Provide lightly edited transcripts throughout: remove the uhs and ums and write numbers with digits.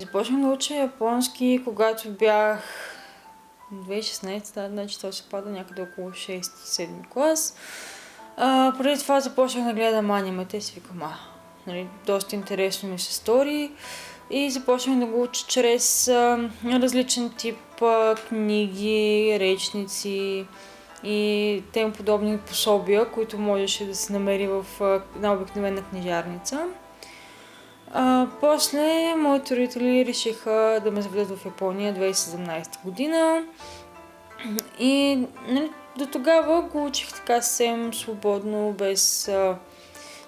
Започнах да уча японски, когато бях 2016, значи то се пада някъде около 6-7 клас. Преди това започнах да гледам анимета и си викам, нали, доста интересно ми се стори. И започнах да го уча чрез различен тип книги, речници и тем подобни пособия, които можеше да се намери в една обикновена книжарница. После моите родители решиха да ме заведат в Япония 2017 година и нали, до тогава го учих така съвсем свободно, без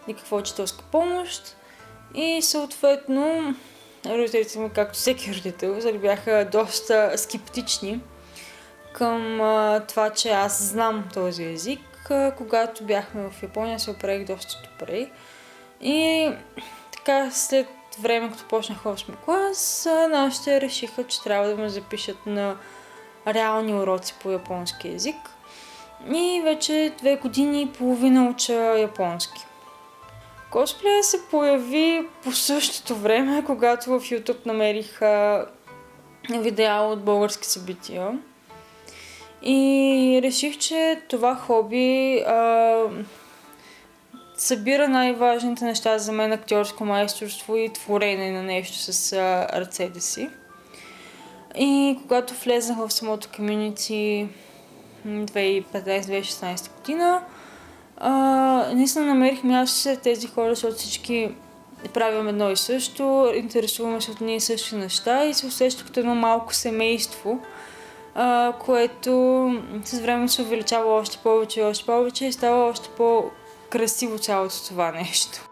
никаква учителска помощ и съответно родителите ми, както всеки родител, бяха доста скептични към това, че аз знам този език. Когато бяхме в Япония, се оправих доста добре и така след време, като почнах 8 клас, нашите решиха, че трябва да ме запишат на реални уроци по японски език. И вече 2 години и половина уча японски. Косплея се появи по същото време, когато в YouTube намерих видеа от български събития. И реших, че това хоби събира най-важните неща за мен: актьорско майсторство и творене на нещо с ръцете си. И когато влезнах в самото комюнити 2015-2016 година, наистина намерих място сред тези хора, защото всички правим едно и също, интересуваме се от ние и същи неща и се усеща като едно малко семейство, което с времето се увеличава още повече и става още по-красиво цялото това нещо.